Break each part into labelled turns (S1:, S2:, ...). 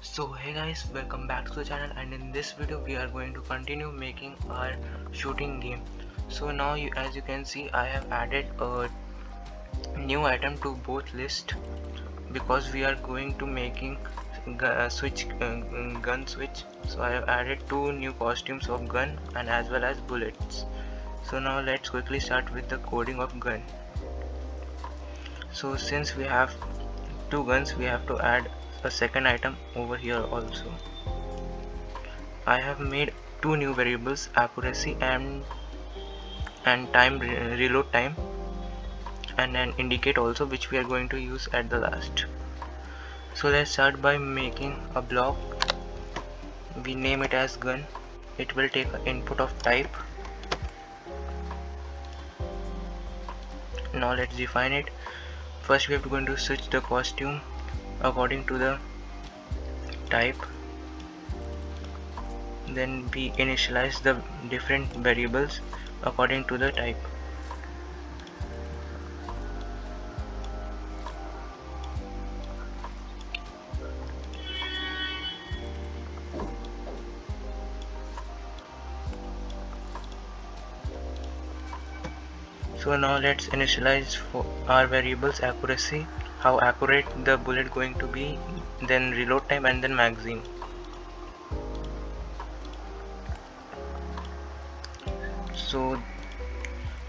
S1: So hey guys, welcome back to the channel, and in this video we are going to continue making our shooting game. So now as you can see, I have added a new item to both list because we are going to making gun switch. So I have added two new costumes of gun and as well as bullets. So now let's quickly start with the coding of gun. So since we have two guns, we have to add a second item over here also. I have made two new variables, accuracy and time, reload time, and an indicate also, which we are going to use at the last. So let's start by making a block. We name it as gun. It will take an input of type. Now let's define it. First we have to going to switch the costume according to the type. Then we initialize the different variables according to the type. So now let's initialize for our variables accuracy, how accurate the bullet going to be, then reload time, and then magazine. So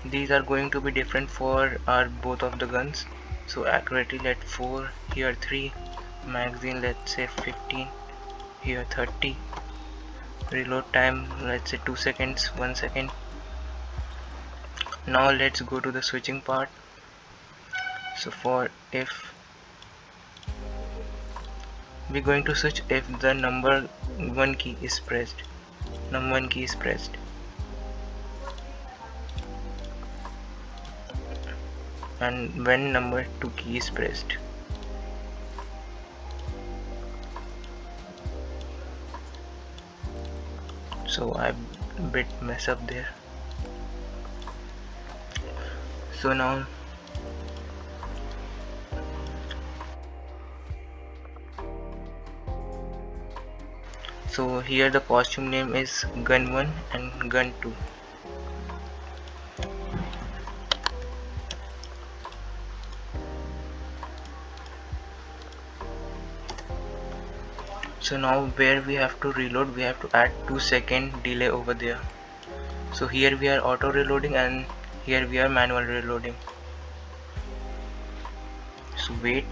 S1: these are going to be different for our both of the guns. So accurately let 4, here 3, magazine let's say 15, here 30, reload time let's say 2 seconds, 1 second. Now let's go to the switching part. So for if we're going to switch if the number 1 key is pressed, and when number 2 key is pressed. So I bit mess up there. So now here the costume name is gun 1 and gun 2. So now where we have to reload, we have to add 2-second delay over there. So here we are auto reloading and here we are manual reloading. So wait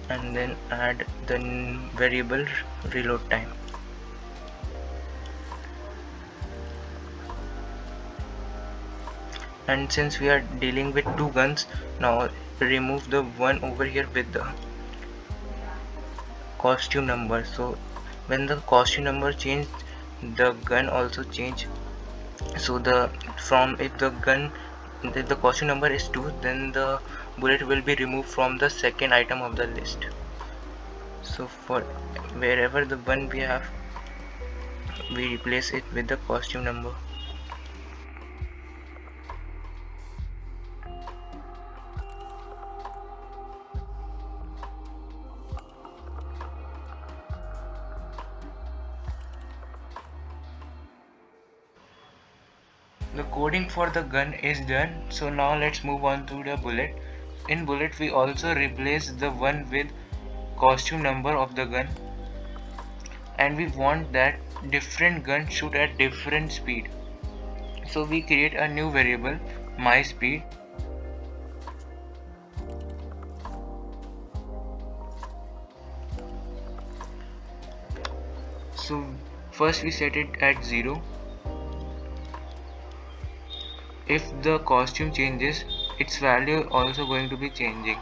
S1: and then add the variable reload time. And since we are dealing with two guns, now remove the one over here with the costume number. So when the costume number changed, the gun also changed. So if the costume number is 2, then the bullet will be removed from the second item of the list. So for wherever the one we have, we replace it with the costume number. The coding for the gun is done. So now let's move on to the bullet. In bullet we also replace the one with costume number of the gun, and we want that different guns shoot at different speed. So we create a new variable, my speed. So first we set it at 0. If the costume changes, its value also going to be changing.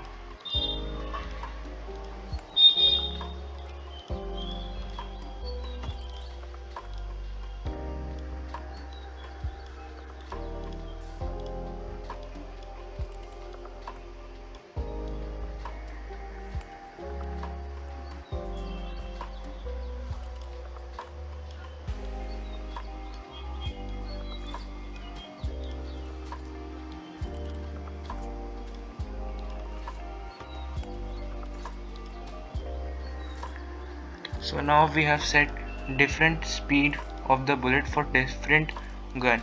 S1: So now we have set different speed of the bullet for different gun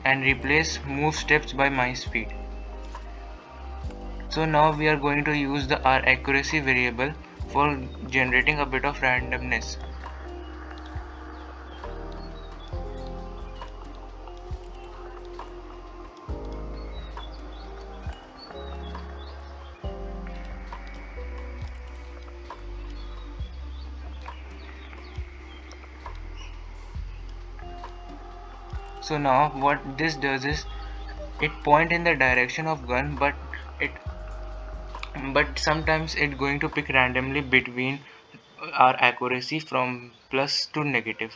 S1: and replace move steps by my speed. So now we are going to use the our accuracy variable for generating a bit of randomness. So now what this does is it point in the direction of gun, it but sometimes it going to pick randomly between our accuracy from plus to negative.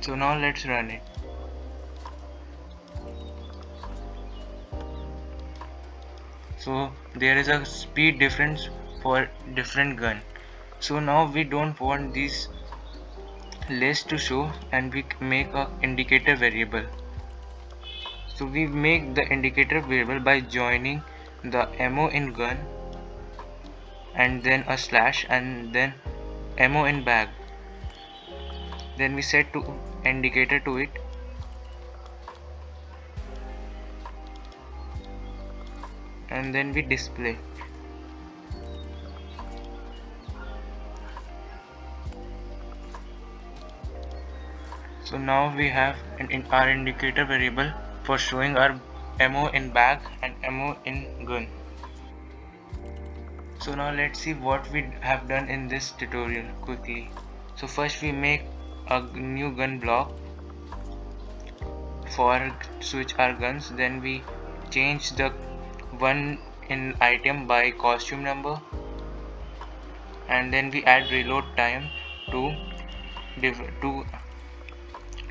S1: So now let's run it. So there is a speed difference for different gun. So now we don't want these lists to show, and we make a indicator variable. So we make the indicator variable by joining the ammo in gun and then a slash and then ammo in bag. Then we set to indicator to it, and then we display. So now we have our indicator variable for showing our ammo in bag and ammo in gun. So now let's see what we have done in this tutorial quickly. So first we make a new gun block for switch our guns, then we change the one in item by costume number, and then we add reload time to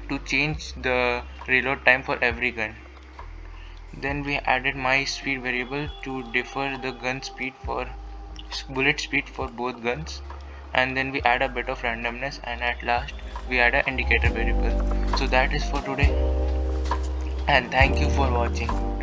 S1: to change the reload time for every gun. Then we added my speed variable to differ the gun speed for bullet speed for both guns, and then we add a bit of randomness, and at last we add an indicator variable. So that is for today, and thank you for watching.